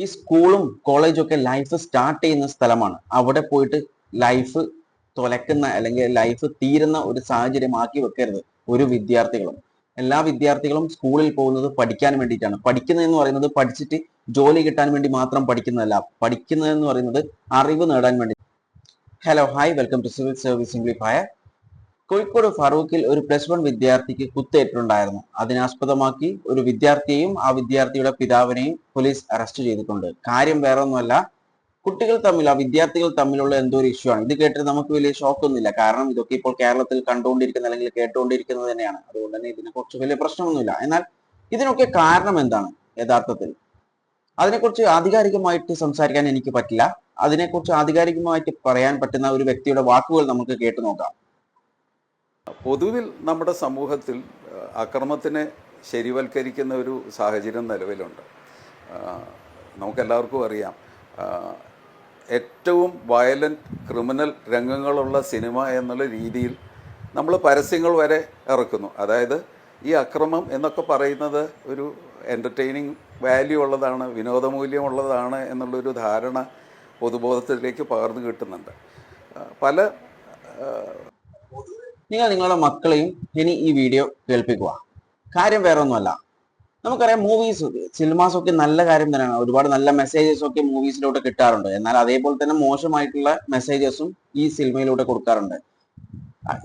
ഈ സ്കൂളും കോളേജും ഒക്കെ ലൈഫ് സ്റ്റാർട്ട് ചെയ്യുന്ന സ്ഥലമാണ്. അവിടെ പോയിട്ട് ലൈഫ് തുലക്കുന്ന അല്ലെങ്കിൽ ലൈഫ് തീരുന്ന ഒരു സാഹചര്യം ആക്കി വെക്കരുത് ഒരു വിദ്യാർത്ഥികളും. എല്ലാ വിദ്യാർത്ഥികളും സ്കൂളിൽ പോകുന്നത് പഠിക്കാൻ വേണ്ടിയിട്ടാണ്. പഠിക്കുന്നതെന്ന് പറയുന്നത് പഠിച്ചിട്ട് ജോലി കിട്ടാൻ വേണ്ടി മാത്രം പഠിക്കുന്നതല്ല. പഠിക്കുന്നതെന്ന് പറയുന്നത് അറിവ് നേടാൻ വേണ്ടി. Hello, hi, welcome to civil service simplifier. Kozhikode ഫറൂഖിൽ ഒരു +1 വിദ്യാർത്ഥിക്ക് കുത്തേറ്റിട്ടുണ്ടായിരുന്നു. അതിനാസ്പദമാക്കി ഒരു വിദ്യാർത്ഥിയെയും ആ വിദ്യാർത്ഥിയുടെ പിതാവിനെയും പോലീസ് അറസ്റ്റ് ചെയ്തിട്ടുണ്ട്. കാര്യം വേറെ ഒന്നുമല്ല, കുട്ടികൾ തമ്മിൽ, ആ വിദ്യാർത്ഥികൾ തമ്മിലുള്ള എന്തോ ഒരു ഇഷ്യൂ ആണ്. ഇത് കേട്ടിട്ട് നമുക്ക് വലിയ ഷോക്കൊന്നുമില്ല. കാരണം ഇതൊക്കെ ഇപ്പോൾ കേരളത്തിൽ കണ്ടുകൊണ്ടിരിക്കുന്ന അല്ലെങ്കിൽ കേട്ടുകൊണ്ടിരിക്കുന്നത് തന്നെയാണ്. അതുകൊണ്ട് തന്നെ ഇതിനെക്കുറിച്ച് വലിയ പ്രശ്നമൊന്നുമില്ല. എന്നാൽ ഇതിനൊക്കെ കാരണം എന്താണ് യഥാർത്ഥത്തിൽ? അതിനെക്കുറിച്ച് ആധികാരികമായിട്ട് സംസാരിക്കാൻ എനിക്ക് പറ്റില്ല. അതിനെക്കുറിച്ച് ആധികാരികമായിട്ട് പറയാൻ പറ്റുന്ന ഒരു വ്യക്തിയുടെ വാക്കുകൾ നമുക്ക് കേട്ടു നോക്കാം. പൊതുവിൽ നമ്മുടെ സമൂഹത്തിൽ അക്രമത്തിനെ ശരിവൽക്കരിക്കുന്ന ഒരു സാഹചര്യം നിലവിലുണ്ട്. നമുക്കെല്ലാവർക്കും അറിയാം, ഏറ്റവും വയലൻറ്റ് ക്രിമിനൽ രംഗങ്ങളുള്ള സിനിമ എന്നുള്ള രീതിയിൽ നമ്മൾ പരസ്യങ്ങൾ വരെ ഇറക്കുന്നു. അതായത് ഈ അക്രമം എന്നൊക്കെ പറയുന്നത് ഒരു എൻ്റർടൈനിങ് വാല്യൂ ഉള്ളതാണ്, വിനോദമൂല്യമുള്ളതാണ് എന്നുള്ളൊരു ധാരണ പൊതുബോധത്തിലേക്ക് പകർന്നു കിട്ടുന്നുണ്ട്. നിങ്ങൾ നിങ്ങളുടെ മക്കളെയും ഇനി ഈ വീഡിയോ കേൾപ്പിക്കുക. കാര്യം വേറെ ഒന്നുമല്ല, നമുക്കറിയാം മൂവീസ്, സിനിമാസ് ഒക്കെ നല്ല കാര്യം തന്നെയാണ്. ഒരുപാട് നല്ല മെസ്സേജസ് ഒക്കെ മൂവീസിലൂടെ കിട്ടാറുണ്ട്. എന്നാൽ അതേപോലെ തന്നെ മോശമായിട്ടുള്ള മെസ്സേജസും ഈ സിനിമയിലൂടെ കൊടുക്കാറുണ്ട്.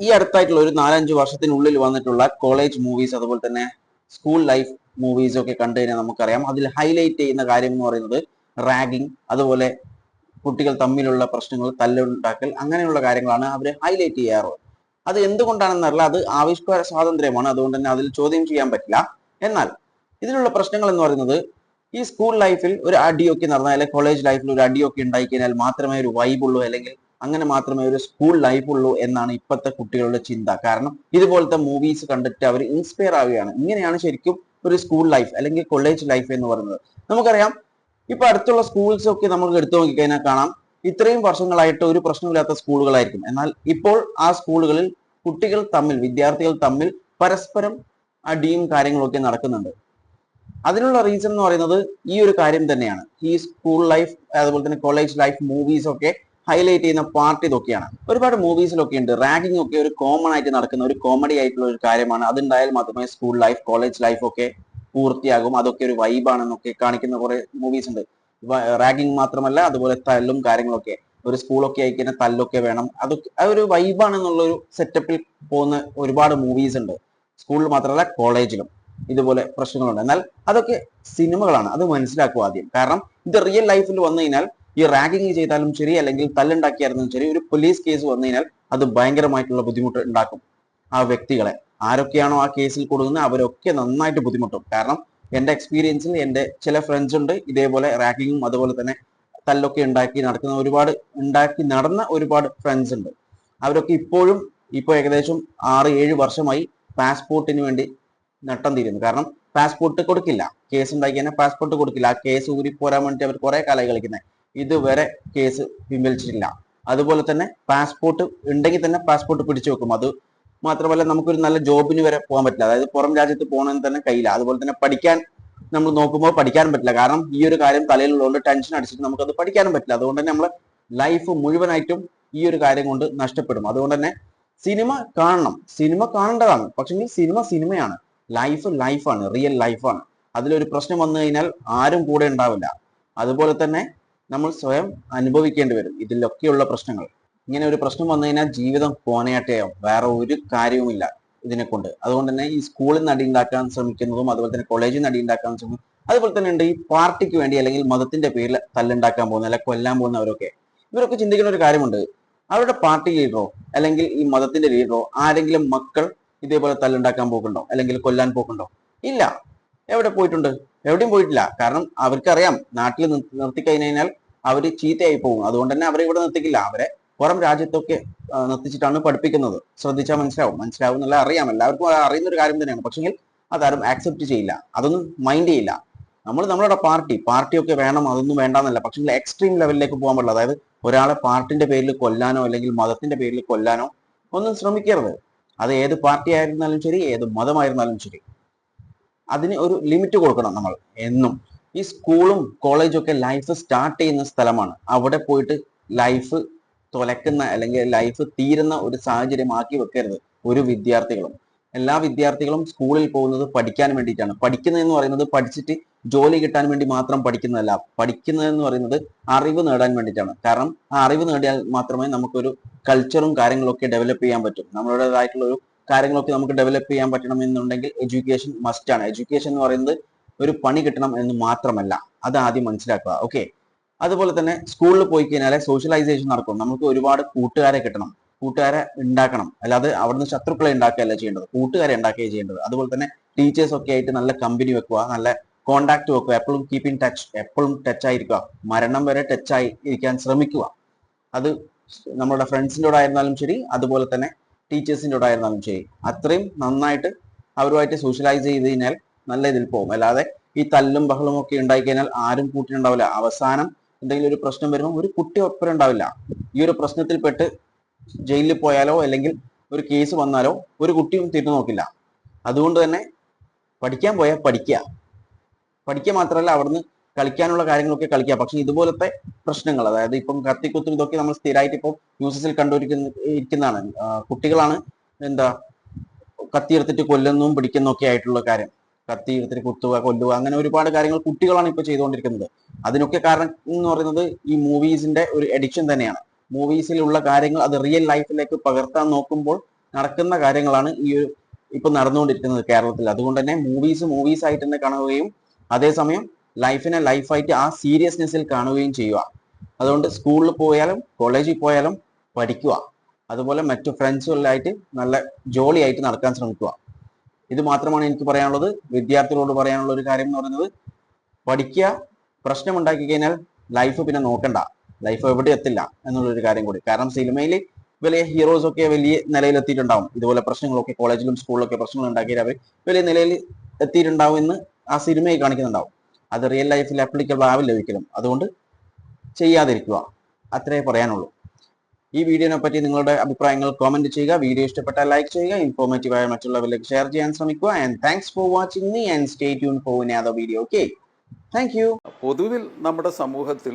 ഈ അടുത്തായിട്ടുള്ള ഒരു 4-5 വർഷത്തിനുള്ളിൽ വന്നിട്ടുള്ള കോളേജ് മൂവീസ്, അതുപോലെ തന്നെ സ്കൂൾ ലൈഫ് മൂവീസ് ഒക്കെ കണ്ടു കഴിഞ്ഞാൽ നമുക്കറിയാം അതിൽ ഹൈലൈറ്റ് ചെയ്യുന്ന കാര്യം എന്ന് പറയുന്നത് റാഗിങ്, അതുപോലെ കുട്ടികൾ തമ്മിലുള്ള പ്രശ്നങ്ങൾ, തല്ലുണ്ടാക്കൽ, അങ്ങനെയുള്ള കാര്യങ്ങളാണ് അവർ ഹൈലൈറ്റ് ചെയ്യാറുള്ളത്. അത് എന്തുകൊണ്ടാണെന്നല്ല, അത് ആവിഷ്കാര സ്വാതന്ത്ര്യമാണ്. അതുകൊണ്ട് തന്നെ അതിൽ ചോദ്യം ചെയ്യാൻ പറ്റില്ല. എന്നാൽ ഇതിലുള്ള പ്രശ്നങ്ങൾ എന്ന് പറയുന്നത്, ഈ സ്കൂൾ ലൈഫിൽ ഒരു അടിയൊക്കെ നടന്നാൽ, അല്ലെങ്കിൽ കോളേജ് ലൈഫിൽ ഒരു അടിയൊക്കെ ഉണ്ടായി കഴിഞ്ഞാൽ മാത്രമേ ഒരു വൈബ് ഉള്ളൂ, അല്ലെങ്കിൽ അങ്ങനെ മാത്രമേ ഒരു സ്കൂൾ ലൈഫ് ഉള്ളൂ എന്നാണ് ഇപ്പോഴത്തെ കുട്ടികളുടെ ചിന്ത. കാരണം ഇതുപോലത്തെ മൂവീസ് കണ്ടിട്ട് അവർ ഇൻസ്പയർ ആവുകയാണ്. ഇങ്ങനെയാണ് ശരിക്കും ഒരു സ്കൂൾ ലൈഫ് അല്ലെങ്കിൽ കോളേജ് ലൈഫ് എന്ന് പറയുന്നത്. നമുക്കറിയാം, ഇപ്പൊ അടുത്തുള്ള സ്കൂൾസ് ഒക്കെ നമുക്ക് എടുത്തു നോക്കിക്കഴിഞ്ഞാൽ കാണാം, ഇത്രയും വർഷങ്ങളായിട്ട് ഒരു പ്രശ്നമില്ലാത്ത സ്കൂളുകളായിരിക്കും. എന്നാൽ ഇപ്പോൾ ആ സ്കൂളുകളിൽ കുട്ടികൾ തമ്മിൽ, വിദ്യാർത്ഥികൾ തമ്മിൽ പരസ്പരം അടിയും കാര്യങ്ങളൊക്കെ നടക്കുന്നുണ്ട്. അതിനുള്ള റീസൺ എന്ന് പറയുന്നത് ഈ ഒരു കാര്യം തന്നെയാണ്. ഈ സ്കൂൾ ലൈഫ്, അതുപോലെ തന്നെ കോളേജ് ലൈഫ് മൂവീസ് ഒക്കെ ഹൈലൈറ്റ് ചെയ്യുന്ന പാർട്ട് ഇതൊക്കെയാണ്. ഒരുപാട് മൂവീസിലൊക്കെ ഉണ്ട് റാഗിങ് ഒക്കെ ഒരു കോമൺ ആയിട്ട് നടക്കുന്ന ഒരു കോമഡി ആയിട്ടുള്ള ഒരു കാര്യമാണ്. അതുണ്ടായാൽ മാത്രമേ സ്കൂൾ ലൈഫ്, കോളേജ് ലൈഫ് ഒക്കെ പൂർത്തിയാകും, അതൊക്കെ ഒരു വൈബാണെന്നൊക്കെ കാണിക്കുന്ന കുറെ മൂവീസ് ഉണ്ട്. റാഗിങ് മാത്രമല്ല, അതുപോലെ തല്ലും കാര്യങ്ങളൊക്കെ, ഒരു സ്കൂളൊക്കെ ആയിക്കഴിഞ്ഞാൽ തല്ലൊക്കെ വേണം, അതൊക്കെ ഒരു വൈബാണെന്നുള്ള ഒരു സെറ്റപ്പിൽ പോകുന്ന ഒരുപാട് മൂവീസ് ഉണ്ട്. സ്കൂളിൽ മാത്രമല്ല കോളേജിലും ഇതുപോലെ പ്രശ്നങ്ങളുണ്ട്. എന്നാൽ അതൊക്കെ സിനിമകളാണ്, അത് മനസ്സിലാക്കുക ആദ്യം. കാരണം ഇത് റിയൽ ലൈഫിൽ വന്നു കഴിഞ്ഞാൽ, ഈ റാഗിങ് ചെയ്താലും ശരി, അല്ലെങ്കിൽ തല്ലുണ്ടാക്കിയായിരുന്നാലും ശരി, ഒരു പോലീസ് കേസ് വന്നു കഴിഞ്ഞാൽ അത് ഭയങ്കരമായിട്ടുള്ള ബുദ്ധിമുട്ട് ഉണ്ടാക്കും. ആ വ്യക്തികളെ ആരൊക്കെയാണോ ആ കേസിൽ കൊടുക്കുന്നത് അവരൊക്കെ നന്നായിട്ട് ബുദ്ധിമുട്ടും. കാരണം എൻ്റെ എക്സ്പീരിയൻസിൽ എൻ്റെ ചില ഫ്രണ്ട്സ് ഉണ്ട് ഇതേപോലെ റാഗിങ്ങും അതുപോലെ തന്നെ തല്ലൊക്കെ ഉണ്ടാക്കി നടന്ന ഒരുപാട് ഫ്രണ്ട്സ് ഉണ്ട്. അവരൊക്കെ ഇപ്പോഴും ഏകദേശം 6-7 വർഷമായി പാസ്പോർട്ടിന് വേണ്ടി നട്ടം തീരുന്നു. കാരണം പാസ്പോർട്ട് കൊടുക്കില്ല, കേസ് ഉണ്ടാക്കി തന്നെ പാസ്പോർട്ട് കൊടുക്കില്ല. ആ കേസ് ഊരി പോരാൻ വേണ്ടി അവർ കുറെ കാലമായി കളിക്കുന്നത്. ഇതുവരെ കേസ് പിൻവലിച്ചിട്ടില്ല. അതുപോലെ തന്നെ പാസ്പോർട്ട് ഉണ്ടെങ്കിൽ തന്നെ പാസ്പോർട്ട് പിടിച്ചു വെക്കും. അത് മാത്രമല്ല, നമുക്കൊരു നല്ല ജോബിന് വരെ പോകാൻ പറ്റില്ല. അതായത് പുറം രാജ്യത്ത് പോകണമെന്ന് തന്നെ കഴിയില്ല. അതുപോലെ തന്നെ പഠിക്കാൻ നമ്മൾ നോക്കുമ്പോൾ പഠിക്കാനും പറ്റില്ല. കാരണം ഈ ഒരു കാര്യം തലയിലുള്ളതുകൊണ്ട് ടെൻഷൻ അടിച്ചിട്ട് നമുക്കത് പഠിക്കാനും പറ്റില്ല. അതുകൊണ്ട് തന്നെ നമ്മൾ ലൈഫ് മുഴുവനായിട്ടും ഈ ഒരു കാര്യം കൊണ്ട് നഷ്ടപ്പെടും. അതുകൊണ്ട് തന്നെ സിനിമ കാണണം, സിനിമ കാണേണ്ടതാണ്. പക്ഷെങ്കിൽ സിനിമ സിനിമയാണ്, ലൈഫ് ലൈഫാണ്, റിയൽ ലൈഫാണ്. അതിലൊരു പ്രശ്നം വന്നു കഴിഞ്ഞാൽ ആരും കൂടെ ഉണ്ടാവില്ല. അതുപോലെ തന്നെ നമ്മൾ സ്വയം അനുഭവിക്കേണ്ടി വരും ഇതിലൊക്കെയുള്ള പ്രശ്നങ്ങൾ. ഇങ്ങനെ ഒരു പ്രശ്നം വന്നു കഴിഞ്ഞാൽ ജീവിതം കോനയാട്ടയാവും, വേറെ ഒരു കാര്യവുമില്ല ഇതിനെ കൊണ്ട്. അതുകൊണ്ട് തന്നെ ഈ സ്കൂളിൽ നിന്ന് അടിയുണ്ടാക്കാൻ ശ്രമിക്കുന്നതും അതുപോലെ തന്നെ കോളേജിൽ നിന്ന് അടിയുണ്ടാക്കാൻ ശ്രമിക്കും. അതുപോലെ തന്നെ ഉണ്ട് ഈ പാർട്ടിക്ക് വേണ്ടി അല്ലെങ്കിൽ മതത്തിന്റെ പേരിൽ തല്ലുണ്ടാക്കാൻ പോകുന്ന, അല്ലെങ്കിൽ കൊല്ലാൻ പോകുന്നവരൊക്കെ. ഇവരൊക്കെ ചിന്തിക്കുന്ന ഒരു കാര്യമുണ്ട്, അവരുടെ പാർട്ടി ലീഡറോ അല്ലെങ്കിൽ ഈ മതത്തിന്റെ ലീഡറോ ആരെങ്കിലും മക്കൾ ഇതേപോലെ തല്ലുണ്ടാക്കാൻ പോകുന്നുണ്ടോ അല്ലെങ്കിൽ കൊല്ലാൻ പോകുന്നുണ്ടോ? ഇല്ല. എവിടെ പോയിട്ടുണ്ട്? എവിടെയും പോയിട്ടില്ല. കാരണം അവർക്കറിയാം നാട്ടിൽ നിർത്തിക്കഴിഞ്ഞാൽ അവർ ചീത്തയായി പോകും. അതുകൊണ്ട് തന്നെ അവരെ ഇവിടെ നിർത്തിക്കില്ല. അവരെ പുറം രാജ്യത്തൊക്കെ നിർത്തിച്ചിട്ടാണ് പഠിപ്പിക്കുന്നത്. ശ്രദ്ധിച്ചാൽ മനസ്സിലാവും എന്നുള്ള അറിയാം, എല്ലാവർക്കും അറിയുന്ന ഒരു കാര്യം തന്നെയാണ്. പക്ഷെങ്കിൽ അതാരും ആക്സെപ്റ്റ് ചെയ്യില്ല, അതൊന്നും മൈൻഡ് ചെയ്യില്ല. നമ്മളുടെ പാർട്ടിയൊക്കെ വേണം, അതൊന്നും വേണ്ടാന്നല്ല. പക്ഷെ എക്സ്ട്രീം ലെവലിലേക്ക് പോകാൻ പാടില്ല. അതായത് ഒരാളെ പാർട്ടിന്റെ പേരിൽ കൊല്ലാനോ അല്ലെങ്കിൽ മതത്തിന്റെ പേരിൽ കൊല്ലാനോ ഒന്നും ശ്രമിക്കരുത്. അത് ഏത് പാർട്ടി ആയിരുന്നാലും ശരി, ഏത് മതമായിരുന്നാലും ശരി, അതിന് ഒരു ലിമിറ്റ് കൊടുക്കണം നമ്മൾ എന്നും. ഈ സ്കൂളും കോളേജും ഒക്കെ ലൈഫ് സ്റ്റാർട്ട് ചെയ്യുന്ന സ്ഥലമാണ്. അവിടെ പോയിട്ട് ലൈഫ് തുലക്കുന്ന അല്ലെങ്കിൽ ലൈഫ് തീരുന്ന ഒരു സാഹചര്യം ആക്കി വെക്കരുത് ഒരു വിദ്യാർത്ഥികളും. എല്ലാ വിദ്യാർത്ഥികളും സ്കൂളിൽ പോകുന്നത് പഠിക്കാൻ വേണ്ടിയിട്ടാണ്. പഠിക്കുന്നതെന്ന് പറയുന്നത് പഠിച്ചിട്ട് ജോലി കിട്ടാൻ വേണ്ടി മാത്രം പഠിക്കുന്നതല്ല. പഠിക്കുന്നതെന്ന് പറയുന്നത് അറിവ് നേടാൻ വേണ്ടിയിട്ടാണ്. കാരണം ആ അറിവ് നേടിയാൽ മാത്രമേ നമുക്കൊരു കൾച്ചറും കാര്യങ്ങളൊക്കെ ഡെവലപ്പ് ചെയ്യാൻ പറ്റും. നമ്മുടേതായിട്ടുള്ള ഒരു കാര്യങ്ങളൊക്കെ നമുക്ക് ഡെവലപ്പ് ചെയ്യാൻ പറ്റണം എന്നുണ്ടെങ്കിൽ എഡ്യൂക്കേഷൻ മസ്റ്റ് ആണ്. എഡ്യൂക്കേഷൻ എന്ന് പറയുന്നത് ഒരു പണി കിട്ടണം എന്ന് മാത്രമല്ല, അത് ആദ്യം മനസ്സിലാക്കുക. ഓക്കെ. അതുപോലെ തന്നെ സ്കൂളിൽ പോയി കഴിഞ്ഞാൽ സോഷ്യലൈസേഷൻ നടക്കും. നമുക്ക് ഒരുപാട് കൂട്ടുകാരെ കിട്ടണം, കൂട്ടുകാരെ ഉണ്ടാക്കണം. അല്ലാതെ അവിടുന്ന് ശത്രുക്കളെ ഉണ്ടാക്കുകയല്ല ചെയ്യേണ്ടത്, കൂട്ടുകാരെ ഉണ്ടാക്കുകയാണ് ചെയ്യേണ്ടത്. അതുപോലെ തന്നെ ടീച്ചേഴ്സ് ഒക്കെ ആയിട്ട് നല്ല കമ്പനി വെക്കുക, നല്ല കോണ്ടാക്ട് വെക്കുക, എപ്പോഴും കീപ്പ് ഇൻ ടച്ച്, എപ്പോഴും ടച്ച് ആയിരിക്കുക, മരണം വരെ ടച്ച് ആയി ഇരിക്കാൻ ശ്രമിക്കുക. അത് നമ്മുടെ ഫ്രണ്ട്സിൻ്റെ കൂടെ ആയിരുന്നാലും ശരി, അതുപോലെ തന്നെ ടീച്ചേഴ്സിൻ്റെ കൂടെ ആയിരുന്നാലും ശരി, അത്രയും നന്നായിട്ട് അവരുമായിട്ട് സോഷ്യലൈസ് ചെയ്ത് കഴിഞ്ഞാൽ നല്ല ഇതിൽ പോകും. അല്ലാതെ ഈ തല്ലും ബഹളും ഒക്കെ ഉണ്ടായി കഴിഞ്ഞാൽ ആരും കൂട്ടിനുണ്ടാവില്ല. അവസാനം എന്തെങ്കിലും ഒരു പ്രശ്നം വരുമ്പോൾ ഒരു കുട്ടി ഒപ്പം ഉണ്ടാവില്ല. ഈ ഒരു പ്രശ്നത്തിൽപ്പെട്ട് ജയിലിൽ പോയാലോ അല്ലെങ്കിൽ ഒരു കേസ് വന്നാലോ ഒരു കുട്ടിയും തിരിഞ്ഞു നോക്കില്ല. അതുകൊണ്ട് തന്നെ പഠിക്കാൻ പോയാൽ പഠിക്കുക മാത്രമല്ല അവിടുന്ന് കളിക്കാനുള്ള കാര്യങ്ങളൊക്കെ കളിക്കുക. പക്ഷെ ഇതുപോലത്തെ പ്രശ്നങ്ങൾ, അതായത് ഇപ്പം കത്തിക്കുത്തും ഇതൊക്കെ നമ്മൾ സ്ഥിരമായിട്ട് ഇപ്പോൾ ന്യൂസിൽ ഇരിക്കുന്നതാണ്. കുട്ടികളാണ് എന്താ കത്തിയെടുത്തിട്ട് കൊല്ലുന്നതും പിടിക്കുന്നതും ഒക്കെ ആയിട്ടുള്ള കാര്യം. കത്തിയെടുത്തിട്ട് കുത്തുക, കൊല്ലുക, അങ്ങനെ ഒരുപാട് കാര്യങ്ങൾ കുട്ടികളാണ് ഇപ്പോൾ ചെയ്തുകൊണ്ടിരിക്കുന്നത്. അതിനൊക്കെ കാരണം എന്ന് പറയുന്നത് ഈ മൂവീസിന്റെ ഒരു എഡിക്ഷൻ തന്നെയാണ്. മൂവീസിലുള്ള കാര്യങ്ങൾ അത് റിയൽ ലൈഫിലേക്ക് പകർത്താൻ നോക്കുമ്പോൾ നടക്കുന്ന കാര്യങ്ങളാണ് ഈ ഒരു ഇപ്പൊ നടന്നുകൊണ്ടിരിക്കുന്നത് കേരളത്തിൽ. അതുകൊണ്ട് തന്നെ മൂവീസ് ആയിട്ട് തന്നെ കാണുകയും അതേസമയം ലൈഫിനെ ലൈഫായിട്ട് ആ സീരിയസ്നെസ്സിൽ കാണുകയും ചെയ്യുക. അതുകൊണ്ട് സ്കൂളിൽ പോയാലും കോളേജിൽ പോയാലും പഠിക്കുക. അതുപോലെ മറ്റു ഫ്രണ്ട്സുകളിലായിട്ട് നല്ല ജോളിയായിട്ട് നടക്കാൻ ശ്രമിക്കുക. ഇത് മാത്രമാണ് എനിക്ക് പറയാനുള്ളത്. വിദ്യാർത്ഥികളോട് പറയാനുള്ള ഒരു കാര്യം എന്ന് പറയുന്നത് പഠിക്കുക. പ്രശ്നം ഉണ്ടാക്കി കഴിഞ്ഞാൽ ലൈഫ് പിന്നെ നോക്കണ്ട, ലൈഫ് എവിടെ എത്തില്ല എന്നുള്ളൊരു കാര്യം കൂടി. കാരണം സിനിമയിൽ വലിയ ഹീറോസ് ഒക്കെ വലിയ നിലയിലെത്തിയിട്ടുണ്ടാവും. ഇതുപോലെ പ്രശ്നങ്ങളൊക്കെ കോളേജിലും സ്കൂളിലൊക്കെ പ്രശ്നങ്ങൾ ഉണ്ടാക്കിയാൽ അവർ വലിയ നിലയിൽ എത്തിയിട്ടുണ്ടാവും എന്ന് ആ സിനിമയിൽ കാണിക്കുന്നുണ്ടാവും. അത് റിയൽ ലൈഫിൽ ആപ്ലിക്കബിൾ ആവില്ല ഒരിക്കലും. അതുകൊണ്ട് ചെയ്യാതിരിക്കുക, അത്രേ പറയാനുള്ളൂ. ഈ വീഡിയോനെ പറ്റി നിങ്ങളുടെ അഭിപ്രായങ്ങൾ കമന്റ് ചെയ്യുക. വീഡിയോ ഇഷ്ടപ്പെട്ടാൽ ലൈക്ക് ചെയ്യുക. ഇൻഫോർമേറ്റീവായ മറ്റുള്ളവരിലേക്ക് ഷെയർ ചെയ്യാൻ ശ്രമിക്കുക. And thanks for watching me and stay tune for another video. Okay, thank you. പൊതുവിൽ നമ്മുടെ സമൂഹത്തിൽ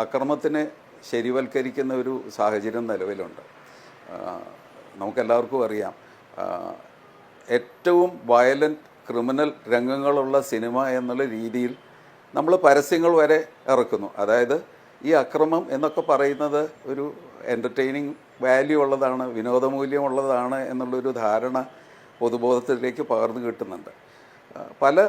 അക്രമത്തിനെ ശരിവൽക്കരിക്കുന്ന ഒരു സാഹചര്യം നിലവിലുണ്ട്. നമുക്കെല്ലാവർക്കും അറിയാം, ഏറ്റവും വയലൻറ്റ് ക്രിമിനൽ രംഗങ്ങളുള്ള സിനിമ എന്നുള്ള രീതിയിൽ നമ്മൾ പരസ്യങ്ങൾ വരെ ഇറക്കുന്നു. അതായത് ഈ അക്രമം എന്നൊക്കെ പറയുന്നത് ഒരു എൻ്റർടൈനിങ് വാല്യൂ ഉള്ളതാണ്, വിനോദമൂല്യമുള്ളതാണ് എന്നുള്ളൊരു ധാരണ പൊതുബോധത്തിലേക്ക് പകർന്നു കിട്ടുന്നുണ്ട്. പല